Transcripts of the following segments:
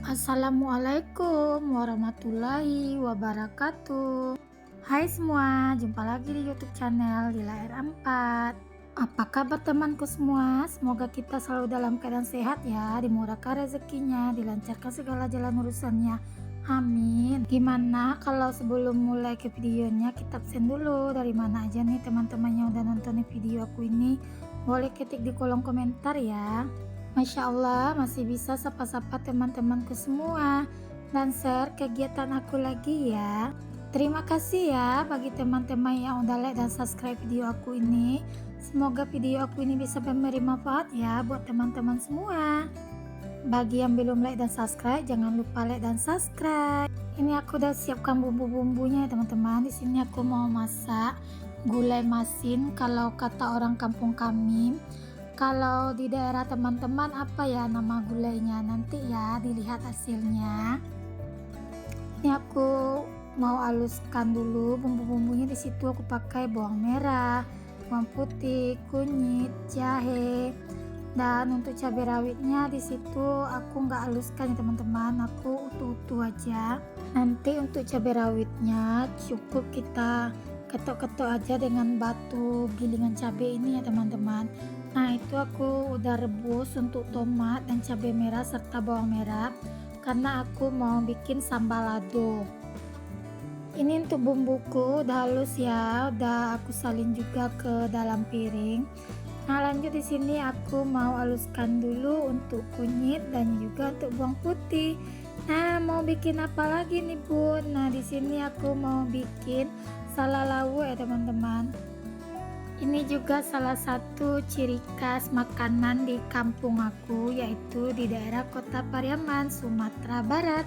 Assalamualaikum warahmatullahi wabarakatuh. Hai semua, jumpa lagi di YouTube channel Lila R4. Apa kabar temanku semua? Semoga kita selalu dalam keadaan sehat ya, dimurahkan rezekinya, dilancarkan segala jalan urusannya. Amin. Gimana kalau sebelum mulai ke videonya kita absen dulu, dari mana aja nih teman-teman yang udah nonton video aku ini? Boleh ketik di kolom komentar ya. Masya Allah, masih bisa sapa-sapa teman-temanku semua dan share kegiatan aku lagi ya. Terima kasih ya bagi teman-teman yang udah like dan subscribe video aku ini. Semoga video aku ini bisa memberi manfaat ya buat teman-teman semua. Bagi yang belum like dan subscribe, jangan lupa like dan subscribe. Ini aku udah siapkan bumbu-bumbunya ya teman-teman. Di sini aku mau masak gulai masin kalau kata orang kampung kami. Kalau di daerah teman-teman apa ya nama gulainya, nanti ya dilihat hasilnya. Ini aku mau haluskan dulu bumbu-bumbunya. Di situ aku pakai bawang merah, bawang putih, kunyit, jahe, dan untuk cabai rawitnya di situ aku nggak haluskan ya teman-teman, aku utuh-utuh aja. Nanti untuk cabai rawitnya cukup kita ketok-ketok aja dengan batu gilingan cabai ini ya teman-teman. Nah itu aku udah rebus untuk tomat dan cabai merah serta bawang merah karena aku mau bikin sambal lado. Ini untuk bumbuku udah halus ya, udah aku salin juga ke dalam piring. Nah lanjut di sini aku mau haluskan dulu untuk kunyit dan juga untuk bawang putih. Nah mau bikin apa lagi nih Bun? Nah di sini aku mau bikin salalawu ya teman-teman. Ini juga salah satu ciri khas makanan di kampung aku, yaitu di daerah Kota Pariaman, Sumatera Barat.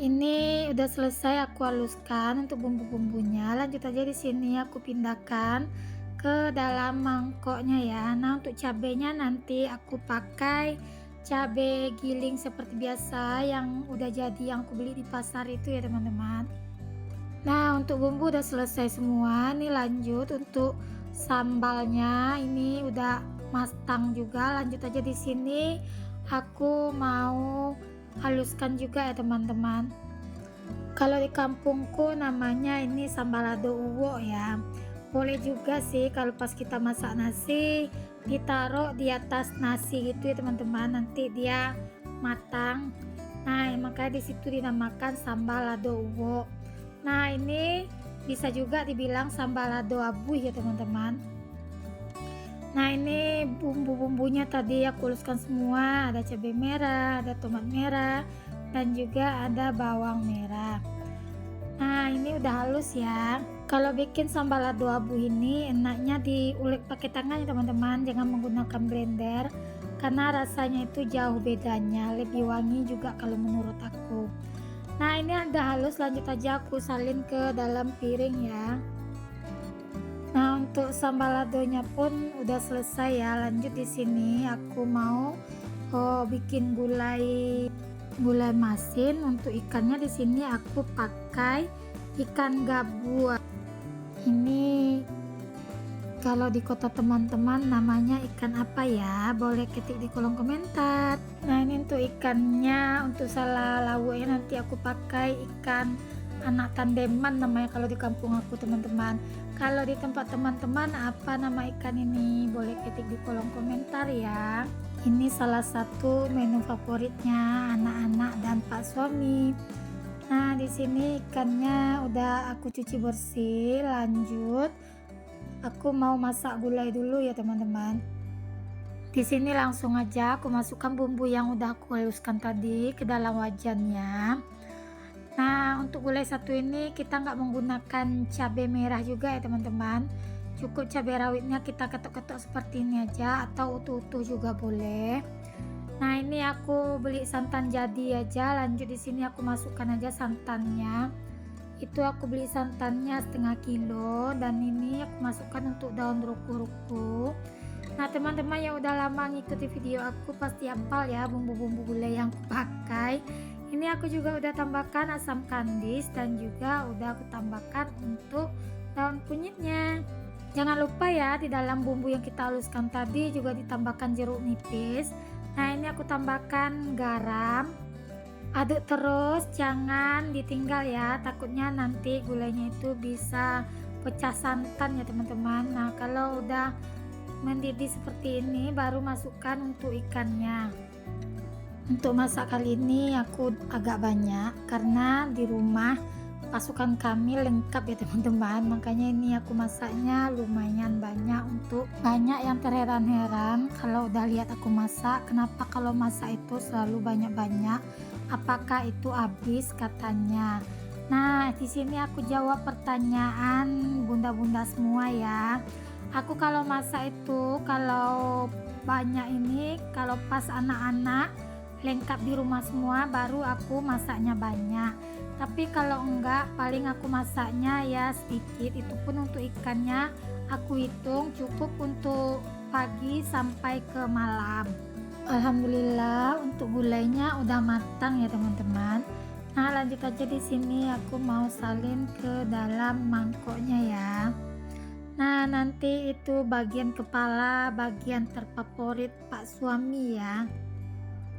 Ini udah selesai aku haluskan untuk bumbu-bumbunya. Lanjut aja di sini aku pindahkan ke dalam mangkoknya ya. Nah untuk cabenya nanti aku pakai cabai giling seperti biasa yang udah jadi yang aku beli di pasar itu ya teman-teman. Nah untuk bumbu udah selesai semua. Nih lanjut untuk sambalnya, ini udah matang juga. Lanjut aja di sini aku mau haluskan juga ya teman-teman. Kalau di kampungku namanya ini sambal lado uwo ya. Boleh juga sih kalau pas kita masak nasi ditaruh di atas nasi gitu ya teman-teman, nanti dia matang. Nah makanya disitu dinamakan sambal lado uwo. Nah ini bisa juga dibilang sambal lado abu ya teman-teman. Nah ini bumbu-bumbunya tadi aku haluskan semua, ada cabai merah, ada tomat merah, dan juga ada bawang merah. Nah ini udah halus ya. Kalau bikin sambal lado abu ini enaknya diulek pakai tangan ya teman-teman, jangan menggunakan blender karena rasanya itu jauh bedanya, lebih wangi juga kalau menurut aku. Nah ini udah halus, lanjut aja aku salin ke dalam piring ya. Nah untuk sambal ladonya pun udah selesai ya. Lanjut di sini aku mau bikin gulai masin. Untuk ikannya di sini aku pakai ikan gabus. Ini kalau di kota teman-teman namanya ikan apa ya? Boleh ketik di kolom komentar. Nah ini untuk ikannya, untuk salalawunya nanti aku pakai ikan anak tandeman namanya kalau di kampung aku teman-teman. Kalau di tempat teman-teman apa nama ikan ini? Boleh ketik di kolom komentar ya. Ini salah satu menu favoritnya anak-anak dan Pak suami. Nah di sini ikannya udah aku cuci bersih. Lanjut aku mau masak gulai dulu ya teman-teman. Di sini langsung aja aku masukkan bumbu yang udah aku haluskan tadi ke dalam wajannya. Nah untuk gulai satu ini kita nggak menggunakan cabai merah juga ya teman-teman. Cukup cabai rawitnya kita ketok-ketok seperti ini aja atau utuh-utuh juga boleh. Nah ini aku beli santan jadi aja. Lanjut di sini aku masukkan aja santannya. Itu aku beli santannya setengah kilo, dan ini aku masukkan untuk daun ruku-ruku. Nah teman-teman yang udah lama ngikuti video aku pasti hafal ya bumbu-bumbu gulai yang aku pakai. Ini aku juga udah tambahkan asam kandis dan juga udah aku tambahkan untuk daun kunyitnya. Jangan lupa ya di dalam bumbu yang kita haluskan tadi juga ditambahkan jeruk nipis. Nah ini aku tambahkan garam, Aduk terus, jangan ditinggal ya, takutnya nanti gulanya itu bisa pecah santan ya teman-teman. Nah, kalau udah mendidih seperti ini baru masukkan untuk ikannya. Untuk masak kali ini aku agak banyak karena di rumah pasukan kami lengkap ya teman-teman, makanya ini aku masaknya lumayan banyak. Untuk banyak yang terheran-heran kalau udah lihat aku masak, kenapa kalau masak itu selalu banyak-banyak, apakah itu habis katanya. Nah, di sini aku jawab pertanyaan bunda-bunda semua ya. Aku kalau masak itu kalau banyak ini, kalau pas anak-anak lengkap di rumah semua baru aku masaknya banyak, tapi kalau enggak paling aku masaknya ya sedikit. Itu pun untuk ikannya aku hitung cukup untuk pagi sampai ke malam. Alhamdulillah untuk gulainya udah matang ya teman-teman. Nah, lanjut aja. Di sini aku mau salin ke dalam mangkoknya ya. Nah, nanti itu bagian kepala, bagian terfavorit Pak suami ya.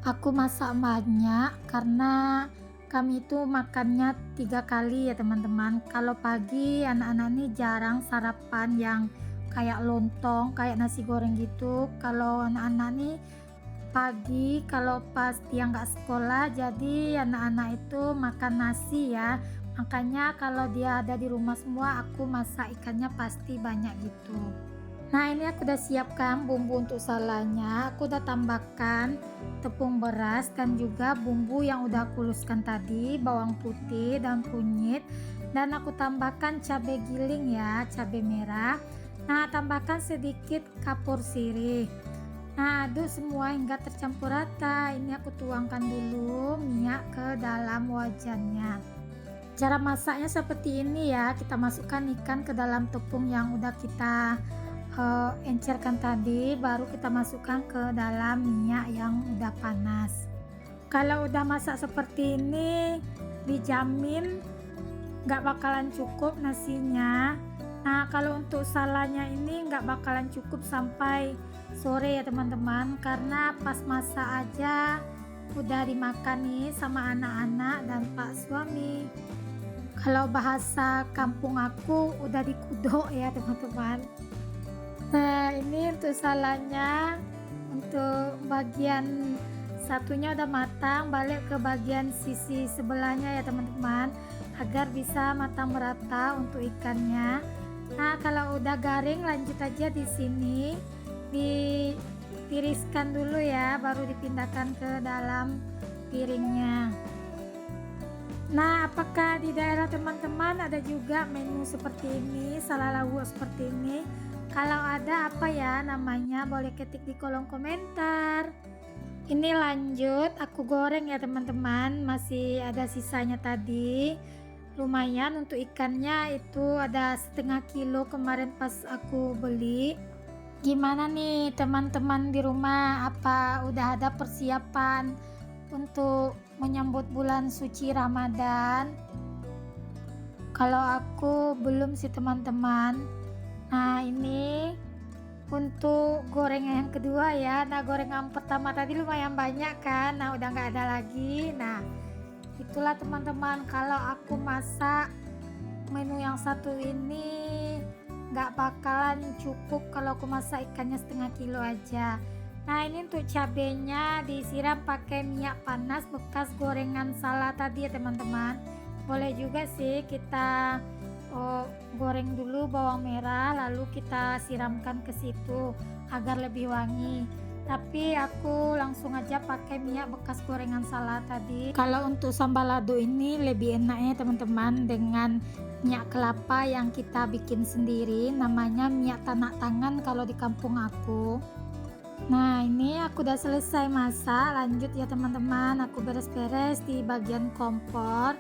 Aku masak banyak karena kami itu makannya 3 kali ya teman-teman. Kalau pagi anak-anak ini jarang sarapan yang kayak lontong, kayak nasi goreng gitu. Kalau anak-anak nih pagi, kalau pas dia nggak sekolah, jadi anak-anak itu makan nasi ya. Makanya kalau dia ada di rumah semua, aku masak ikannya pasti banyak gitu. Nah, ini aku udah siapkan bumbu untuk salanya. Aku udah tambahkan tepung beras dan juga bumbu yang udah aku haluskan tadi, bawang putih dan kunyit, dan aku tambahkan cabai giling ya, cabai merah. Nah, tambahkan sedikit kapur sirih. Nah, aduk semua hingga tercampur rata. Ini aku tuangkan dulu minyak ke dalam wajannya. Cara masaknya seperti ini ya, kita masukkan ikan ke dalam tepung yang udah kita encerkan tadi, baru kita masukkan ke dalam minyak yang udah panas. Kalau udah masak seperti ini dijamin nggak bakalan cukup nasinya. Nah, kalau untuk salanya ini nggak bakalan cukup sampai sore ya teman-teman, karena pas masak aja udah dimakan nih sama anak-anak dan Pak suami. Kalau bahasa kampung aku udah dikudok ya teman-teman. Nah, ini untuk salanya, untuk bagian satunya udah matang, balik ke bagian sisi sebelahnya ya teman-teman, agar bisa matang merata untuk ikannya. Nah, kalau udah garing lanjut aja di sini ditiriskan dulu ya, baru dipindahkan ke dalam piringnya. Nah, apakah di daerah teman-teman ada juga menu seperti ini, salalawuh seperti ini? Kalau ada apa ya namanya, boleh ketik di kolom komentar. Ini lanjut aku goreng ya teman-teman, masih ada sisanya tadi. Lumayan untuk ikannya, itu ada 1/2 kilo kemarin pas aku beli. Gimana nih teman-teman di rumah, apa udah ada persiapan untuk menyambut bulan suci Ramadan? Kalau aku belum sih teman-teman. Nah, ini untuk gorengan yang kedua ya. Nah, gorengan pertama tadi lumayan banyak kan, nah udah nggak ada lagi. Nah, itulah teman-teman, kalau aku masak menu yang satu ini nggak bakalan cukup kalau aku masak ikannya 1/2 kilo aja. Nah, ini untuk cabenya disiram pakai minyak panas bekas gorengan salad tadi ya teman-teman. Boleh juga sih kita goreng dulu bawang merah lalu kita siramkan ke situ agar lebih wangi, tapi aku langsung aja pakai minyak bekas gorengan salad tadi. Kalau untuk sambal lado ini lebih enaknya teman-teman dengan minyak kelapa yang kita bikin sendiri, namanya minyak tanak tangan kalau di kampung aku. Nah, ini aku udah selesai masak, lanjut ya teman-teman, aku beres-beres di bagian kompor.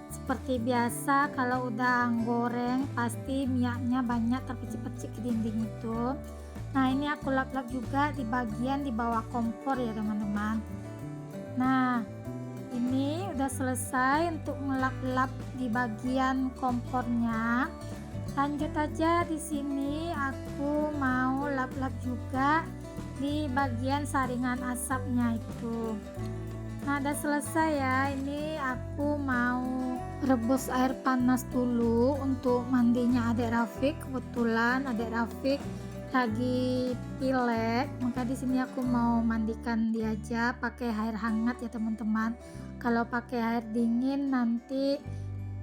Seperti biasa kalau udah goreng pasti minyaknya banyak terpercik-percik ke dinding itu. Nah, ini aku lap-lap juga di bagian di bawah kompor ya teman-teman. Nah, ini udah selesai untuk ngelap-lap di bagian kompornya. Lanjut aja, di sini aku mau lap-lap juga di bagian saringan asapnya itu. Nah, udah selesai ya. Ini aku mau rebus air panas dulu untuk mandinya adik Rafiq. Kebetulan adik Rafiq lagi pilek, maka di sini aku mau mandikan dia aja pakai air hangat ya teman-teman. Kalau pakai air dingin nanti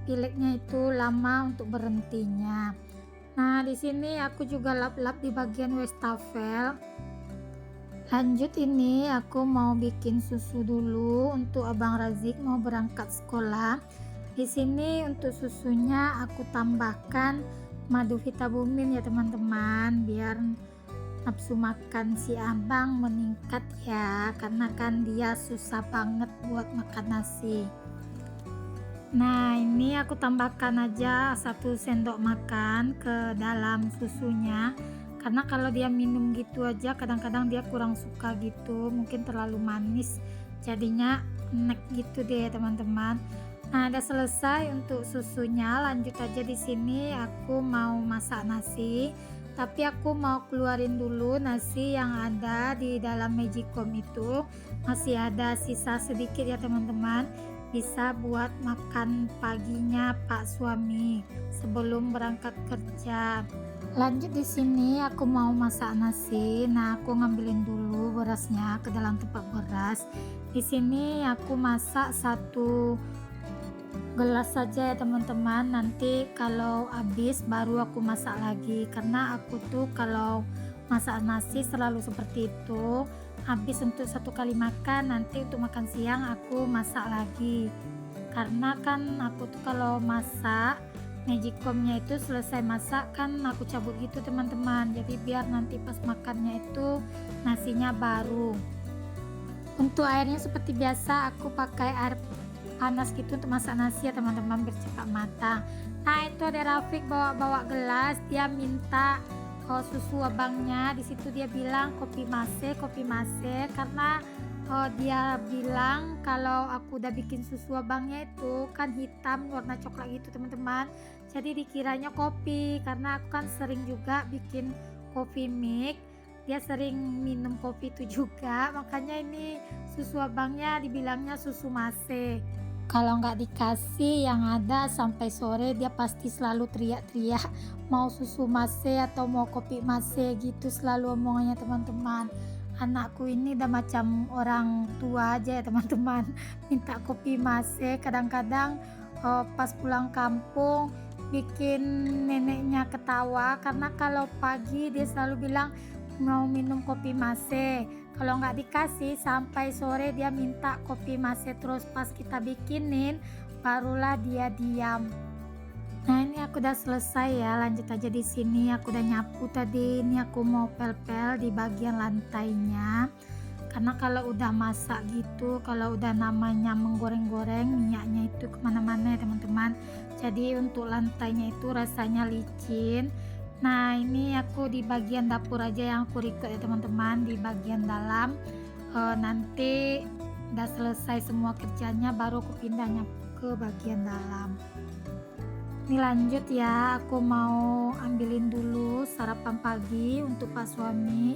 pileknya itu lama untuk berhentinya. Nah, di sini aku juga lap-lap di bagian wastafel. Lanjut, ini aku mau bikin susu dulu untuk Abang Razik mau berangkat sekolah. Di sini untuk susunya aku tambahkan madu vitabumin ya teman-teman, biar nafsu makan si abang meningkat ya, karena kan dia susah banget buat makan nasi. Nah, ini aku tambahkan aja 1 sendok makan ke dalam susunya, karena kalau dia minum gitu aja kadang-kadang dia kurang suka gitu, mungkin terlalu manis jadinya enek gitu deh teman-teman. Nah, udah selesai untuk susunya. Lanjut aja, di sini aku mau masak nasi, tapi aku mau keluarin dulu nasi yang ada di dalam magicom itu. Masih ada sisa sedikit ya teman-teman, bisa buat makan paginya Pak suami sebelum berangkat kerja. Lanjut, di sini aku mau masak nasi. Nah, aku ngambilin dulu berasnya ke dalam tempat beras. Di sini aku masak 1 gelas saja ya teman-teman, nanti kalau habis baru aku masak lagi, karena aku tuh kalau masak nasi selalu seperti itu, habis untuk 1 kali makan, nanti untuk makan siang aku masak lagi, karena kan aku tuh kalau masak magicomnya itu selesai masak kan aku cabut gitu teman-teman, jadi biar nanti pas makannya itu nasinya baru. Untuk airnya seperti biasa aku pakai air panas gitu untuk masak nasi ya teman-teman, biar cepat matang. Nah, itu ada Rafiq bawa gelas, dia minta susu abangnya. Di situ dia bilang kopi mase, karena dia bilang kalau aku udah bikin susu abangnya itu kan hitam warna coklat gitu teman-teman, jadi dikiranya kopi, karena aku kan sering juga bikin coffee mix, dia sering minum kopi itu juga, makanya ini susu abangnya dibilangnya susu mase. Kalau nggak dikasih yang ada sampai sore dia pasti selalu teriak-teriak mau susu mase atau mau kopi mase gitu, selalu omongannya teman-teman. Anakku ini udah macam orang tua aja ya teman-teman, minta kopi mase. Kadang-kadang pas pulang kampung bikin neneknya ketawa, karena kalau pagi dia selalu bilang mau minum kopi mase, kalau nggak dikasih sampai sore dia minta kopi mase terus. Pas kita bikinin barulah dia diam. Nah, ini aku udah selesai ya. Lanjut aja, di sini aku udah nyapu tadi. Ini aku mau pel-pel di bagian lantainya, karena kalau udah masak gitu, kalau udah namanya menggoreng-goreng, minyaknya itu kemana-mana ya teman-teman, jadi untuk lantainya itu rasanya licin. Nah, ini aku di bagian dapur aja yang aku record ya teman-teman, di bagian dalam. Nanti udah selesai semua kerjanya baru aku pindahnya ke bagian dalam. Ini lanjut ya, aku mau ambilin dulu sarapan pagi untuk Pak suami.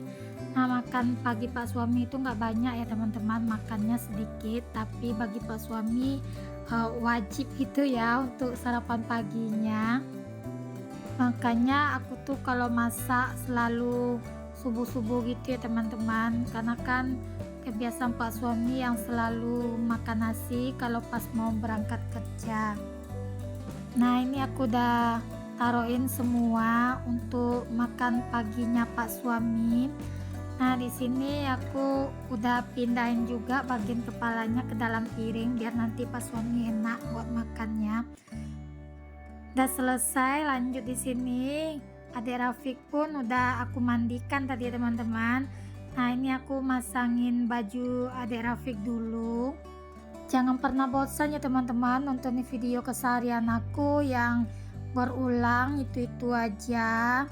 Nah, makan pagi Pak suami itu nggak banyak ya teman-teman, makannya sedikit, tapi bagi Pak suami wajib gitu ya untuk sarapan paginya. Makanya aku tuh kalau masak selalu subuh-subuh gitu ya teman-teman, karena kan kebiasaan Pak suami yang selalu makan nasi kalau pas mau berangkat kerja. Nah, ini aku udah taruhin semua untuk makan paginya Pak suami. Nah, di sini aku udah pindahin juga bagian kepalanya ke dalam piring biar nanti Pak suami enak buat makannya. Udah selesai. Lanjut, di sini adik Rafiq pun udah aku mandikan tadi ya teman-teman. Nah, ini aku masangin baju adik Rafiq dulu. Jangan pernah bosan ya teman-teman nonton video keseharian aku yang berulang itu aja.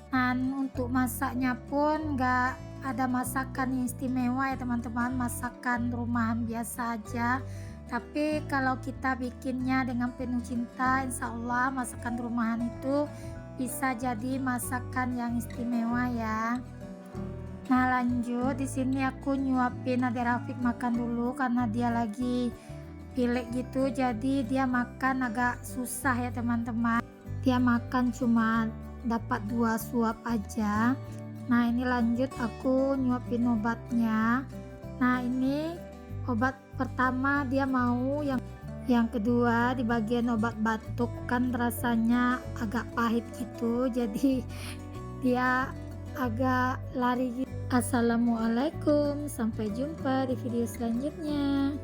Dan untuk masaknya pun nggak ada masakan yang istimewa ya teman-teman, masakan rumahan biasa aja. Tapi kalau kita bikinnya dengan penuh cinta, insya Allah masakan rumahan itu bisa jadi masakan yang istimewa ya. Nah, lanjut di sini aku nyuapin Adik Rafiq makan dulu karena dia lagi pilek gitu, jadi dia makan agak susah ya teman-teman. Dia makan cuma dapat 2 suap aja. Nah ini lanjut aku nyuapin obatnya. Nah ini obat pertama dia mau, yang kedua di bagian obat batuk kan rasanya agak pahit gitu, jadi dia agak lari gitu. Assalamualaikum, sampai jumpa di video selanjutnya.